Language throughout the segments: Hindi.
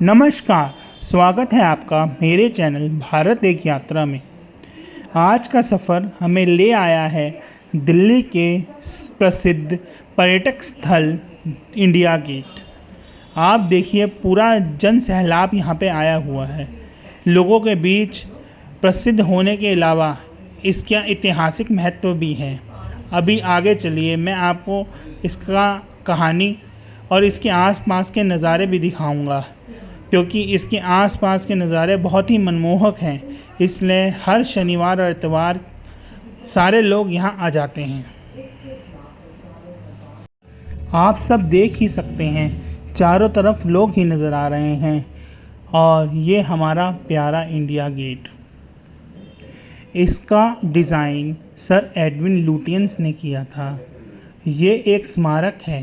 नमस्कार, स्वागत है आपका मेरे चैनल भारत एक यात्रा में। आज का सफ़र हमें ले आया है दिल्ली के प्रसिद्ध पर्यटक स्थल इंडिया गेट। आप देखिए, पूरा जन सैलाब यहाँ पे आया हुआ है। लोगों के बीच प्रसिद्ध होने के अलावा इसका ऐतिहासिक महत्व भी है। अभी आगे चलिए, मैं आपको इसका कहानी और इसके आसपास के नज़ारे भी दिखाऊंगा, क्योंकि इसके आसपास के नज़ारे बहुत ही मनमोहक हैं। इसलिए हर शनिवार और इतवार सारे लोग यहाँ आ जाते हैं। आप सब देख ही सकते हैं, चारों तरफ लोग ही नज़र आ रहे हैं। और ये हमारा प्यारा इंडिया गेट, इसका डिज़ाइन सर एडविन लुटियंस ने किया था। ये एक स्मारक है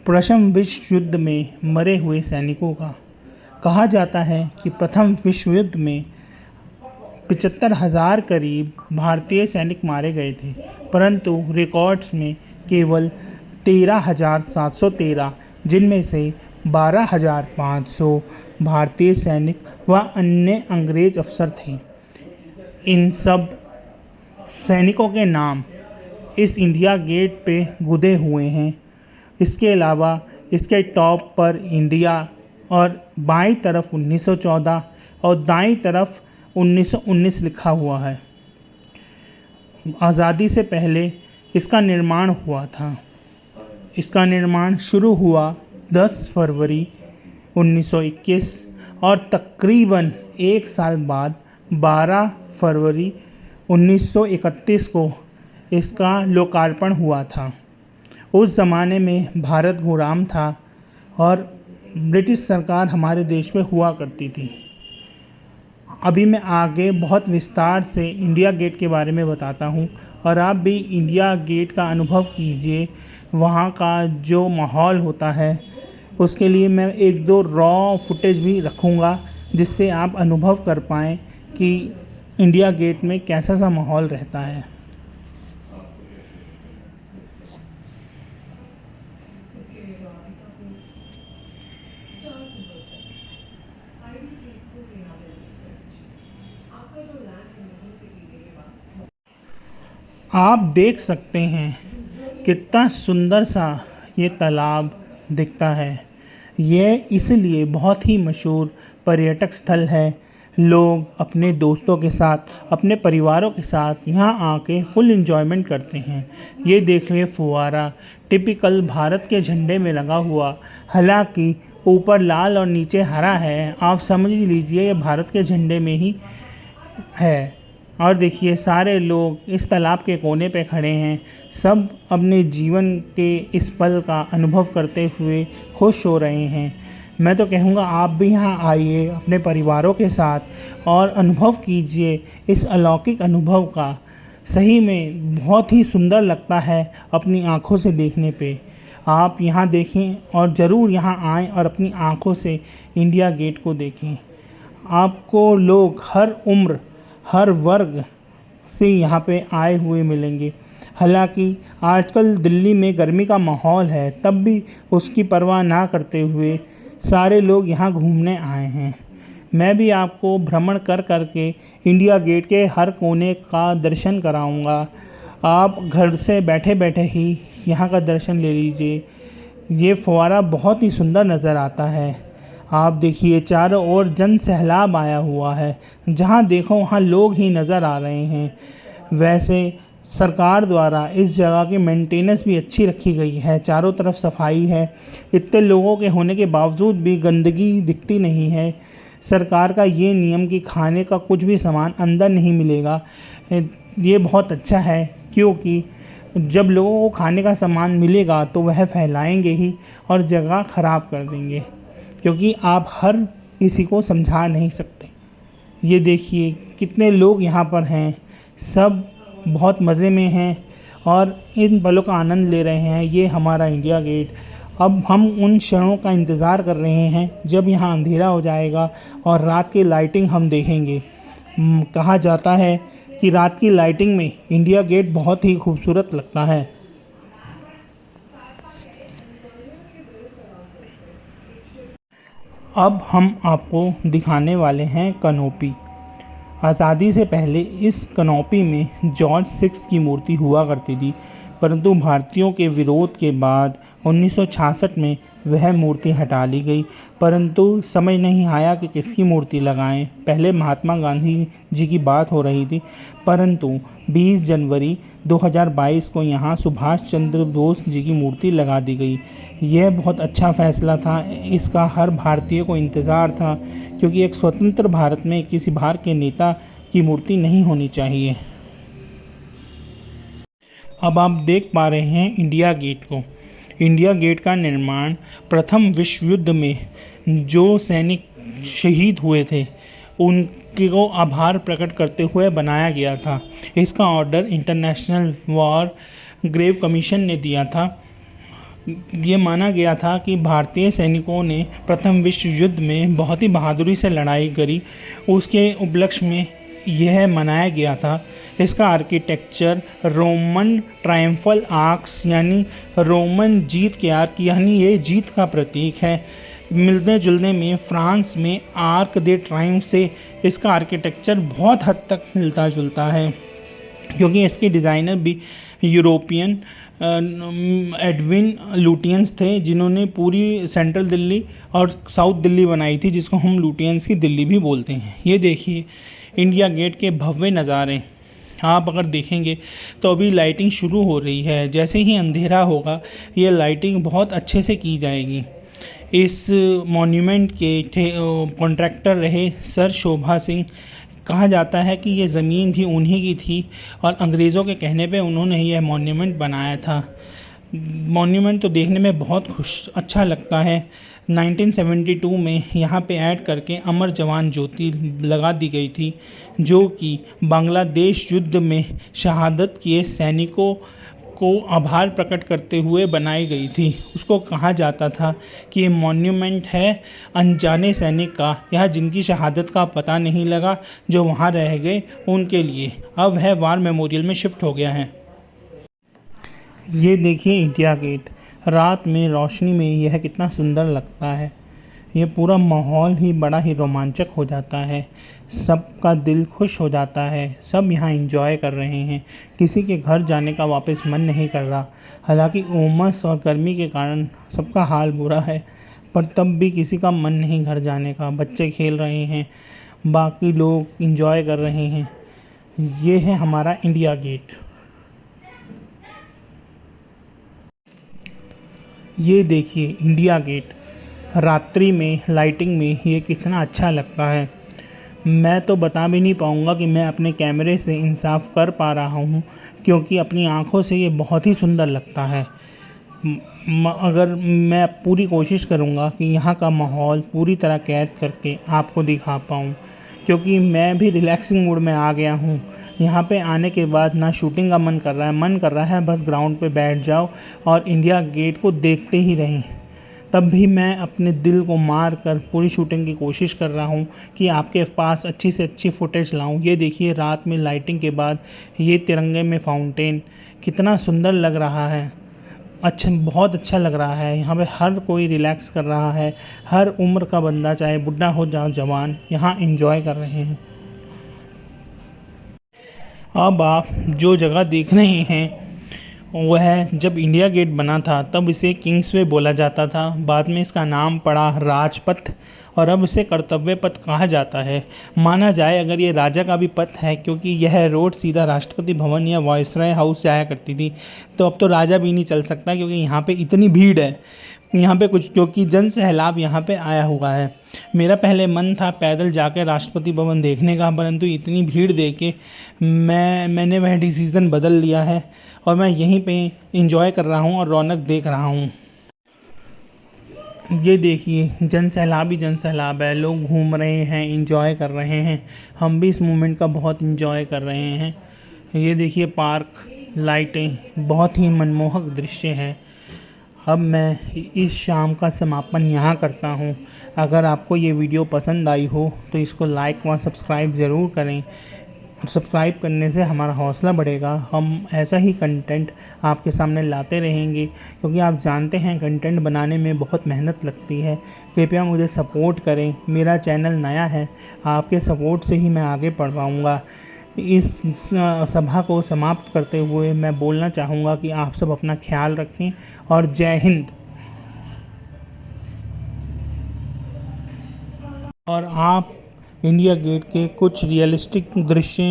प्रथम विश्व युद्ध में मरे हुए सैनिकों का। कहा जाता है कि प्रथम विश्व युद्ध में 75,000 करीब भारतीय सैनिक मारे गए थे, परंतु रिकॉर्ड्स में केवल 13,713, जिनमें से 12,500 भारतीय सैनिक व अन्य अंग्रेज अफसर थे। इन सब सैनिकों के नाम इस इंडिया गेट पे गुदे हुए हैं। इसके अलावा इसके टॉप पर इंडिया और बाईं तरफ 1914 और दाईं तरफ 1919 लिखा हुआ है। आज़ादी से पहले इसका निर्माण हुआ था। इसका निर्माण शुरू हुआ 10 फरवरी 1921 और तकरीबन एक साल बाद 12 फरवरी 1931 को इसका लोकार्पण हुआ था। उस ज़माने में भारत गुलाम था और ब्रिटिश सरकार हमारे देश में हुआ करती थी। अभी मैं आगे बहुत विस्तार से इंडिया गेट के बारे में बताता हूँ, और आप भी इंडिया गेट का अनुभव कीजिए। वहाँ का जो माहौल होता है, उसके लिए मैं एक दो रॉ फुटेज भी रखूँगा, जिससे आप अनुभव कर पाएँ कि इंडिया गेट में कैसा सा माहौल रहता है। आप देख सकते हैं कितना सुंदर सा ये तालाब दिखता है। ये इसलिए बहुत ही मशहूर पर्यटक स्थल है। लोग अपने दोस्तों के साथ, अपने परिवारों के साथ यहाँ आके फुल एंजॉयमेंट करते हैं। ये देख लिए फुवारा टिपिकल भारत के झंडे में लगा हुआ, हालांकि ऊपर लाल और नीचे हरा है। आप समझ लीजिए ये भारत के झंडे में ही है। और देखिए, सारे लोग इस तालाब के कोने पे खड़े हैं। सब अपने जीवन के इस पल का अनुभव करते हुए खुश हो रहे हैं। मैं तो कहूँगा आप भी यहाँ आइए अपने परिवारों के साथ और अनुभव कीजिए इस अलौकिक अनुभव का। सही में बहुत ही सुंदर लगता है अपनी आँखों से देखने पे। आप यहाँ देखें और ज़रूर यहाँ आएँ और अपनी आँखों से इंडिया गेट को देखें। आपको लोग हर उम्र, हर वर्ग से यहाँ पे आए हुए मिलेंगे। हालांकि आजकल दिल्ली में गर्मी का माहौल है, तब भी उसकी परवाह ना करते हुए सारे लोग यहाँ घूमने आए हैं। मैं भी आपको भ्रमण कर के इंडिया गेट के हर कोने का दर्शन कराऊंगा। आप घर से बैठे बैठे ही यहाँ का दर्शन ले लीजिए। ये फव्वारा बहुत ही सुंदर नज़र आता है। आप देखिए, चारों ओर जन सैलाब आया हुआ है। जहाँ देखो वहाँ लोग ही नज़र आ रहे हैं। वैसे सरकार द्वारा इस जगह की मेंटेनेंस भी अच्छी रखी गई है। चारों तरफ सफाई है। इतने लोगों के होने के बावजूद भी गंदगी दिखती नहीं है। सरकार का ये नियम कि खाने का कुछ भी सामान अंदर नहीं मिलेगा, ये बहुत अच्छा है, क्योंकि जब लोगों को खाने का सामान मिलेगा तो वह फैलाएंगे ही और जगह ख़राब कर देंगे, क्योंकि आप हर किसी को समझा नहीं सकते। ये देखिए कितने लोग यहाँ पर हैं, सब बहुत मज़े में हैं और इन पलों का आनंद ले रहे हैं। ये हमारा इंडिया गेट। अब हम उन क्षणों का इंतज़ार कर रहे हैं जब यहाँ अंधेरा हो जाएगा और रात की लाइटिंग हम देखेंगे। कहा जाता है कि रात की लाइटिंग में इंडिया गेट बहुत ही खूबसूरत लगता है। अब हम आपको दिखाने वाले हैं कनोपी। आज़ादी से पहले इस कनोपी में जॉर्ज 6 की मूर्ति हुआ करती थी, परंतु भारतीयों के विरोध के बाद 1966 में वह मूर्ति हटा ली गई। परंतु समझ नहीं आया कि किसकी मूर्ति लगाएं। पहले महात्मा गांधी जी की बात हो रही थी, परंतु 20 जनवरी 2022 को यहाँ सुभाष चंद्र बोस जी की मूर्ति लगा दी गई। यह बहुत अच्छा फैसला था। इसका हर भारतीय को इंतज़ार था, क्योंकि एक स्वतंत्र भारत में किसी बाहर के नेता की मूर्ति नहीं होनी चाहिए। अब आप देख पा रहे हैं इंडिया गेट को। इंडिया गेट का निर्माण प्रथम विश्व युद्ध में जो सैनिक शहीद हुए थे उनके को आभार प्रकट करते हुए बनाया गया था। इसका order international war grave commission ने दिया था। ये माना गया था कि भारतीय सैनिकों ने प्रथम विश्व युद्ध में बहुत ही बहादुरी से लड़ाई करी, उसके उपलक्ष्य में यह मनाया गया था। इसका आर्किटेक्चर रोमन ट्रायम्फल आर्क्स यानी रोमन जीत के आर्क यानी ये जीत का प्रतीक है। मिलने जुलने में फ्रांस में आर्क दे ट्रायम्फ से इसका आर्किटेक्चर बहुत हद तक मिलता जुलता है, क्योंकि इसके डिज़ाइनर भी यूरोपियन एडविन लुटियंस थे, जिन्होंने पूरी सेंट्रल दिल्ली और साउथ दिल्ली बनाई थी, जिसको हम लुटियंस की दिल्ली भी बोलते हैं। ये देखिए इंडिया गेट के भव्य नज़ारे। आप अगर देखेंगे तो अभी लाइटिंग शुरू हो रही है। जैसे ही अंधेरा होगा ये लाइटिंग बहुत अच्छे से की जाएगी। इस मॉन्यूमेंट के कॉन्ट्रैक्टर रहे सर शोभा सिंह। कहा जाता है कि ये ज़मीन भी उन्हीं की थी और अंग्रेज़ों के कहने पे उन्होंने यह मॉन्यूमेंट बनाया था। मॉन्यूमेंट तो देखने में बहुत अच्छा लगता है। 1972 में यहाँ पे ऐड करके अमर जवान ज्योति लगा दी गई थी, जो कि बांग्लादेश युद्ध में शहादत किए सैनिकों को आभार प्रकट करते हुए बनाई गई थी। उसको कहा जाता था कि ये मॉन्यूमेंट है अनजाने सैनिक का, यह जिनकी शहादत का पता नहीं लगा, जो वहाँ रह गए उनके लिए। अब वह वार मेमोरियल में शिफ्ट हो गया है। ये देखिए इंडिया गेट, रात में रोशनी में यह कितना सुंदर लगता है। ये पूरा माहौल ही बड़ा ही रोमांचक हो जाता है, सबका दिल खुश हो जाता है। सब यहाँ एंजॉय कर रहे हैं, किसी के घर जाने का वापस मन नहीं कर रहा। हालांकि उमस और गर्मी के कारण सबका हाल बुरा है, पर तब भी किसी का मन नहीं घर जाने का। बच्चे खेल रहे हैं, बाकी लोग एंजॉय कर रहे हैं। ये है हमारा इंडिया गेट। ये देखिए इंडिया गेट, रात्रि में लाइटिंग में ये कितना अच्छा लगता है। मैं तो बता भी नहीं पाऊँगा कि मैं अपने कैमरे से इंसाफ कर पा रहा हूँ, क्योंकि अपनी आँखों से ये बहुत ही सुंदर लगता है। अगर मैं पूरी कोशिश करूँगा कि यहाँ का माहौल पूरी तरह कैद करके आपको दिखा पाऊँ, क्योंकि मैं भी रिलैक्सिंग मूड में आ गया हूँ। यहाँ पे आने के बाद ना शूटिंग का मन कर रहा है बस ग्राउंड पे बैठ जाओ और इंडिया गेट को देखते ही रहें। तब भी मैं अपने दिल को मार कर पूरी शूटिंग की कोशिश कर रहा हूँ कि आपके पास अच्छी से अच्छी फुटेज लाऊं। ये देखिए रात में लाइटिंग के बाद ये तिरंगे में फाउंटेन कितना सुंदर लग रहा है। अच्छा, बहुत अच्छा लग रहा है। यहाँ पे हर कोई रिलैक्स कर रहा है, हर उम्र का बंदा, चाहे बुढ़ा हो या जवान, यहाँ एंजॉय कर रहे हैं। अब आप जो जगह देख रहे हैं वह जब इंडिया गेट बना था तब इसे किंग्सवे बोला जाता था। बाद में इसका नाम पड़ा राजपथ और अब इसे कर्तव्य पथ कहा जाता है। माना जाए अगर ये राजा का भी पथ है, क्योंकि यह रोड सीधा राष्ट्रपति भवन या वायसराय हाउस जाया करती थी। तो अब तो राजा भी नहीं चल सकता, क्योंकि यहाँ पे इतनी भीड़ है। यहाँ पे कुछ क्योंकि जन सैलाब यहाँ पे आया हुआ है। मेरा पहले मन था पैदल जाकर राष्ट्रपति भवन देखने का, परंतु इतनी भीड़ देख के मैंने वह डिसीज़न बदल लिया है और मैं यहीं पे एंजॉय कर रहा हूँ और रौनक देख रहा हूँ। ये देखिए जन सैलाब ही जन सैलाब है, लोग घूम रहे हैं, एंजॉय कर रहे हैं। हम भी इस मोमेंट का बहुत एंजॉय कर रहे हैं। ये देखिए पार्क, लाइटें, बहुत ही मनमोहक दृश्य है। अब मैं इस शाम का समापन यहाँ करता हूँ। अगर आपको ये वीडियो पसंद आई हो तो इसको लाइक व सब्सक्राइब ज़रूर करें। सब्सक्राइब करने से हमारा हौसला बढ़ेगा। हम ऐसा ही कंटेंट आपके सामने लाते रहेंगे, क्योंकि आप जानते हैं कंटेंट बनाने में बहुत मेहनत लगती है। कृपया मुझे सपोर्ट करें, मेरा चैनल नया है, आपके सपोर्ट से ही मैं आगे बढ़ पाऊँगा। इस सभा को समाप्त करते हुए मैं बोलना चाहूँगा कि आप सब अपना ख्याल रखें और जय हिंद। और आप इंडिया गेट के कुछ रियलिस्टिक दृश्य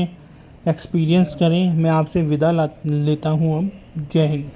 एक्सपीरियंस करें। मैं आपसे विदा लेता हूँ अब। जय हिंद।